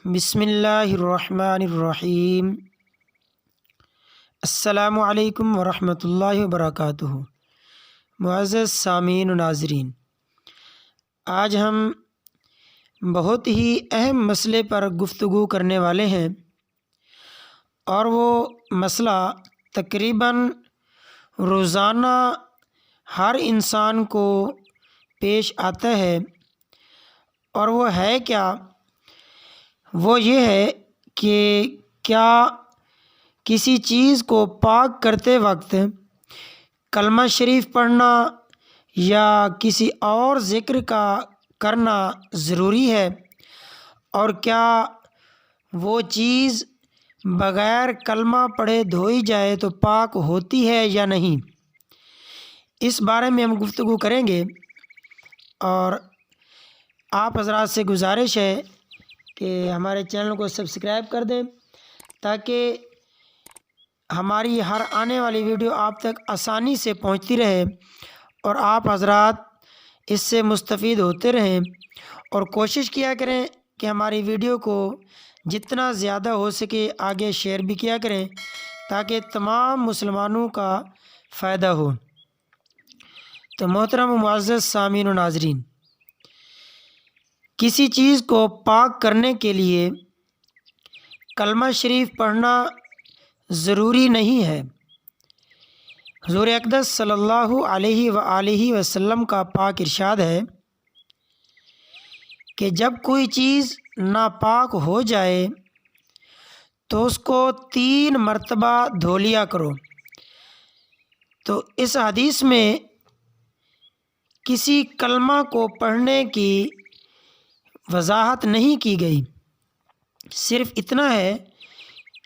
بسم اللہ الرحمن الرحیم۔ السلام علیکم ورحمۃ اللہ وبرکاتہ۔ معزز سامعین و ناظرین، آج ہم بہت ہی اہم مسئلے پر گفتگو کرنے والے ہیں، اور وہ مسئلہ تقریباً روزانہ ہر انسان کو پیش آتا ہے، اور وہ ہے کیا؟ وہ یہ ہے کہ کیا کسی چیز کو پاک کرتے وقت کلمہ شریف پڑھنا یا کسی اور ذکر کا کرنا ضروری ہے، اور کیا وہ چیز بغیر کلمہ پڑھے دھوئی جائے تو پاک ہوتی ہے یا نہیں؟ اس بارے میں ہم گفتگو کریں گے، اور آپ حضرات سے گزارش ہے کہ ہمارے چینل کو سبسکرائب کر دیں تاکہ ہماری ہر آنے والی ویڈیو آپ تک آسانی سے پہنچتی رہے اور آپ حضرات اس سے مستفید ہوتے رہیں، اور کوشش کیا کریں کہ ہماری ویڈیو کو جتنا زیادہ ہو سکے آگے شیئر بھی کیا کریں تاکہ تمام مسلمانوں کا فائدہ ہو۔ تو محترم و معزز سامعین و ناظرین، کسی چیز کو پاک کرنے کے لیے کلمہ شریف پڑھنا ضروری نہیں ہے۔ حضور اقدس صلی اللہ علیہ وآلہ وسلم کا پاک ارشاد ہے کہ جب کوئی چیز ناپاک ہو جائے تو اس کو 3 مرتبہ دھو لیا کرو۔ تو اس حدیث میں کسی کلمہ کو پڑھنے کی وضاحت نہیں کی گئی، صرف اتنا ہے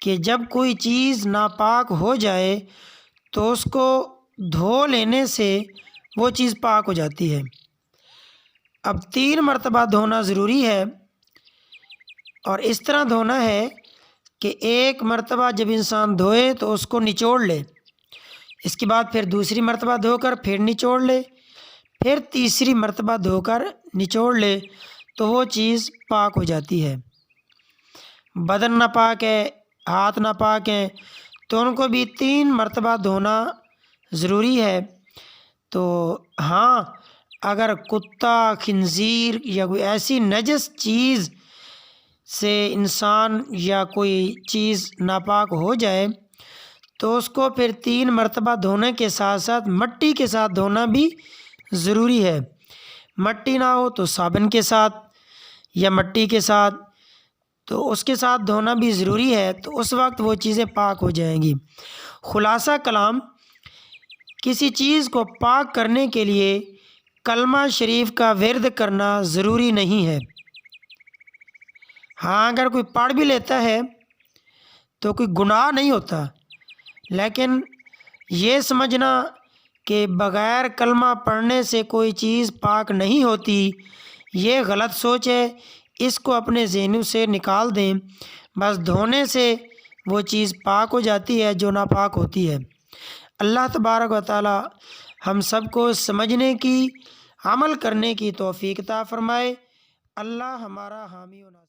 کہ جب کوئی چیز ناپاک ہو جائے تو اس کو دھو لینے سے وہ چیز پاک ہو جاتی ہے۔ اب 3 مرتبہ دھونا ضروری ہے، اور اس طرح دھونا ہے کہ ایک مرتبہ جب انسان دھوئے تو اس کو نچوڑ لے، اس کے بعد پھر دوسری مرتبہ دھو کر پھر نچوڑ لے، پھر تیسری مرتبہ دھو کر نچوڑ لے، تو وہ چیز پاک ہو جاتی ہے۔ بدن ناپاک ہے، ہاتھ ناپاک ہیں، تو ان کو بھی 3 مرتبہ دھونا ضروری ہے۔ تو ہاں، اگر کتا، خنزیر یا کوئی ایسی نجس چیز سے انسان یا کوئی چیز ناپاک ہو جائے تو اس کو پھر 3 مرتبہ دھونے کے ساتھ ساتھ مٹی کے ساتھ دھونا بھی ضروری ہے۔ مٹی نہ ہو تو صابن کے ساتھ یا مٹی کے ساتھ، تو اس کے ساتھ دھونا بھی ضروری ہے، تو اس وقت وہ چیزیں پاک ہو جائیں گی۔ خلاصہ کلام، کسی چیز کو پاک کرنے کے لیے کلمہ شریف کا ورد کرنا ضروری نہیں ہے۔ ہاں، اگر کوئی پڑھ بھی لیتا ہے تو کوئی گناہ نہیں ہوتا، لیکن یہ سمجھنا کہ بغیر کلمہ پڑھنے سے کوئی چیز پاک نہیں ہوتی، یہ غلط سوچ ہے۔ اس کو اپنے ذہنوں سے نکال دیں، بس دھونے سے وہ چیز پاک ہو جاتی ہے جو ناپاک ہوتی ہے۔ اللہ تبارک و تعالی ہم سب کو سمجھنے کی، عمل کرنے کی توفیق عطا فرمائے۔ اللہ ہمارا حامی و ناصر۔